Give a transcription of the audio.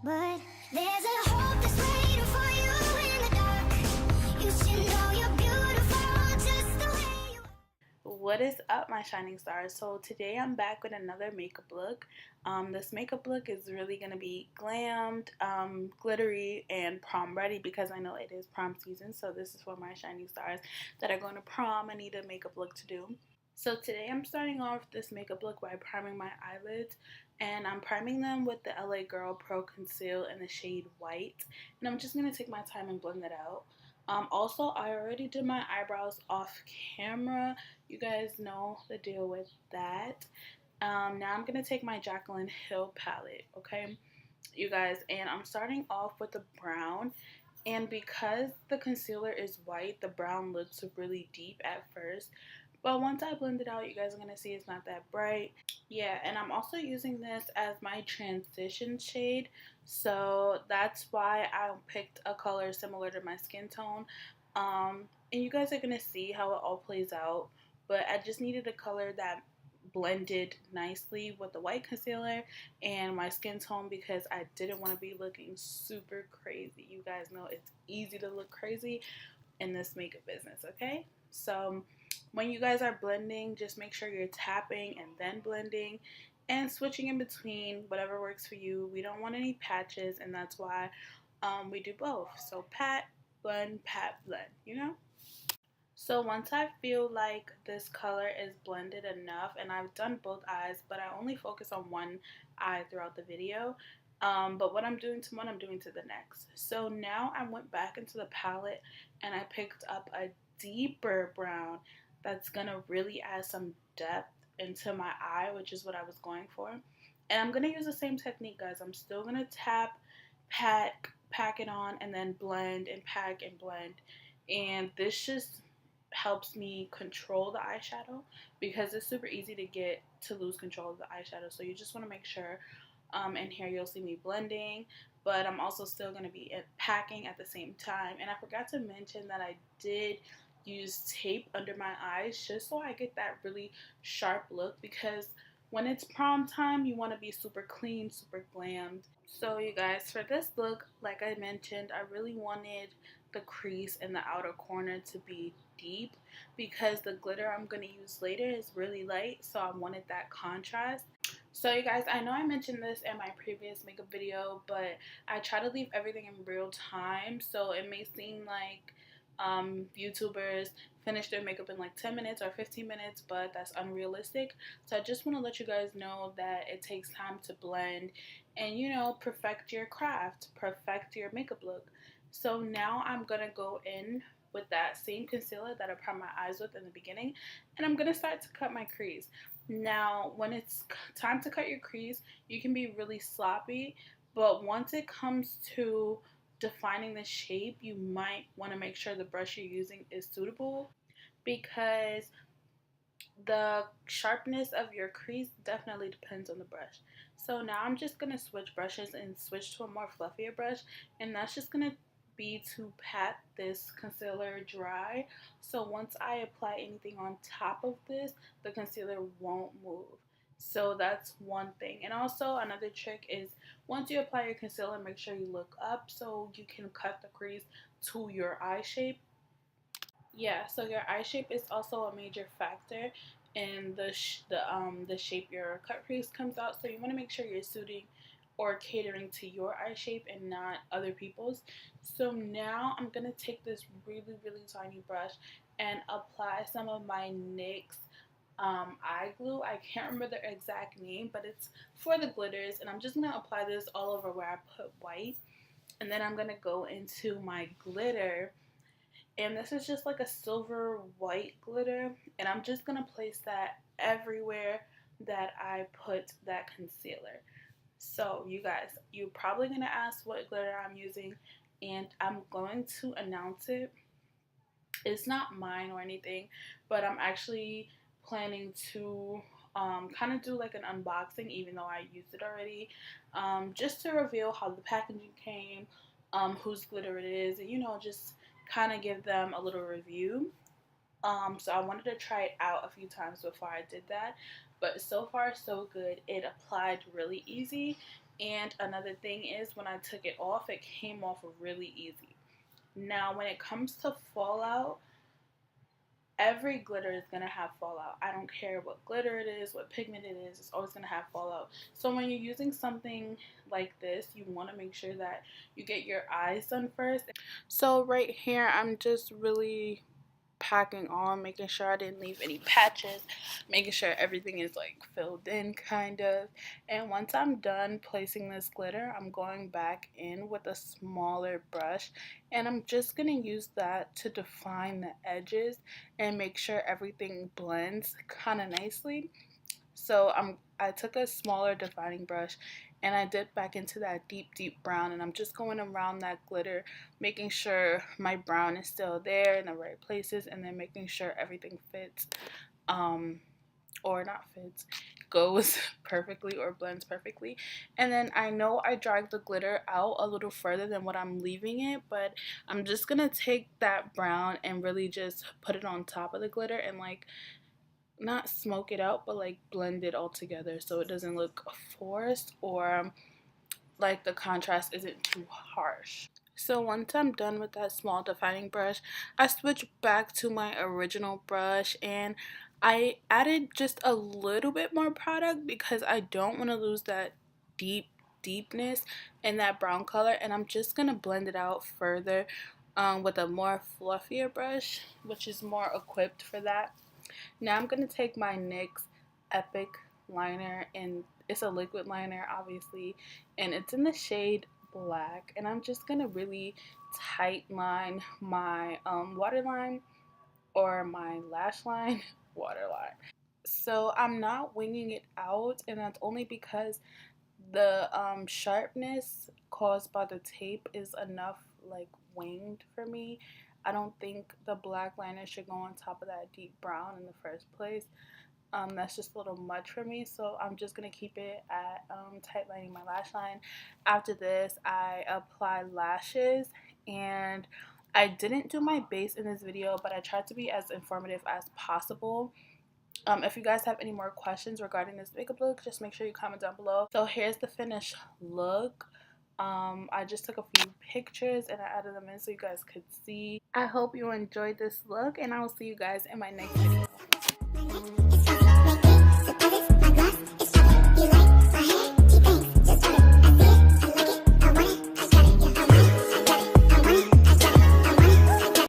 But there's a hope that's waiting for you in the dark. You should know you're beautiful just the way you are. What is up, my shining stars? So today I'm back with another makeup look. This makeup look is really going to be glammed, glittery, and prom ready because I know it is prom season. So this is for my shining stars that are going to prom and need a makeup look to do. So today I'm starting off this makeup look by priming my eyelids, and I'm priming them with the LA Girl Pro Conceal in the shade White, and I'm just going to take my time and blend it out. Also, I already did my eyebrows off camera. You guys know the deal with that. Now I'm going to take my Jaclyn Hill palette, okay, you guys, and I'm starting off with the brown. And because the concealer is white, the brown looks really deep at first. But once I blend it out, you guys are going to see it's not that bright. Yeah, and I'm also using this as my transition shade. So that's why I picked a color similar to my skin tone. And you guys are going to see how it all plays out. But I just needed a color that blended nicely with the white concealer and my skin tone because I didn't want to be looking super crazy. You guys know it's easy to look crazy in this makeup business, okay? So when you guys are blending, just make sure you're tapping and then blending and switching in between, whatever works for you. We don't want any patches, and that's why we do both. So pat, blend, you know? So once I feel like this color is blended enough, and I've done both eyes, but I only focus on one eye throughout the video. But what I'm doing to one, I'm doing to the next. So now I went back into the palette and I picked up a deeper brown that's gonna really add some depth into my eye, which is what I was going for. And I'm gonna use the same technique, guys. I'm still gonna tap, pack it on, and then blend and pack and blend. And this just helps me control the eyeshadow because it's super easy to lose control of the eyeshadow. So you just want to make sure, and here you'll see me blending, but I'm also still going to be packing at the same time. And I forgot to mention that I did use tape under my eyes just so I get that really sharp look, because when it's prom time, you want to be super clean, super glammed. So you guys, for this look, like I mentioned, I really wanted the crease in the outer corner to be deep because the glitter I'm going to use later is really light, so I wanted that contrast. So you guys, I know I mentioned this in my previous makeup video, but I try to leave everything in real time, so it may seem like YouTubers finish their makeup in like 10 minutes or 15 minutes, but that's unrealistic. So I just want to let you guys know that it takes time to blend and, you know, perfect your craft, perfect your makeup look. So now I'm going to go in with that same concealer that I primed my eyes with in the beginning, and I'm going to start to cut my crease. Now, when it's time to cut your crease, you can be really sloppy, but once it comes to defining the shape, you might want to make sure the brush you're using is suitable, because the sharpness of your crease definitely depends on the brush. So now I'm just going to switch brushes and switch to a more fluffier brush, and that's just going to be to pat this concealer dry. So once I apply anything on top of this, the concealer won't move. So that's one thing. And also another trick is, once you apply your concealer, make sure you look up so you can cut the crease to your eye shape. Yeah, so your eye shape is also a major factor in the shape your cut crease comes out. So you want to make sure you're suiting or catering to your eye shape and not other people's. So now I'm gonna take this really tiny brush and apply some of my NYX eye glue. I can't remember the exact name, but it's for the glitters, and I'm just gonna apply this all over where I put white, and then I'm gonna go into my glitter. And this is just like a silver white glitter, and I'm just gonna place that everywhere that I put that concealer. So you guys, you're probably gonna ask what glitter I'm using, and I'm going to announce it. It's not mine or anything, but I'm actually planning to kind of do like an unboxing, even though I used it already, just to reveal how the packaging came, whose glitter it is, and, you know, just kind of give them a little review. So I wanted to try it out a few times before I did that, but so far so good. It applied really easy, And another thing is when I took it off, it came off really easy. Now when it comes to fallout, every glitter is going to have fallout. I don't care what glitter it is, what pigment it is, it's always going to have fallout. So when you're using something like this, you want to make sure that you get your eyes done first. So right here, I'm just really packing on, making sure I didn't leave any patches, making sure everything is like filled in kind of. And once I'm done placing this glitter, I'm going back in with a smaller brush and I'm just gonna use that to define the edges and make sure everything blends kind of nicely. So I took a smaller defining brush and I dipped back into that deep brown, and I'm just going around that glitter, making sure my brown is still there in the right places, and then making sure everything fits, or not fits, goes perfectly or blends perfectly. And then I know I dragged the glitter out a little further than what I'm leaving it, but I'm just gonna take that brown and really just put it on top of the glitter and like not smoke it out, but like blend it all together so it doesn't look forced or like the contrast isn't too harsh. So once I'm done with that small defining brush, I switch back to my original brush and I added just a little bit more product because I don't want to lose that deepness in that brown color, and I'm just gonna blend it out further with a more fluffier brush, which is more equipped for that. Now I'm going to take my NYX Epic liner, and it's a liquid liner obviously, and it's in the shade black, and I'm just going to really tight line my waterline or my lash line waterline. So I'm not winging it out, and that's only because the sharpness caused by the tape is enough like winged for me. I don't think the black liner should go on top of that deep brown in the first place. That's just a little much for me, so I'm just going to keep it at tight lining my lash line. After this, I apply lashes, and I didn't do my base in this video, but I tried to be as informative as possible. If you guys have any more questions regarding this makeup look, just make sure you comment down below. So here's the finished look. I just took a few pictures and I added them in so you guys could see. I hope you enjoyed this look, and I will see you guys in my next video.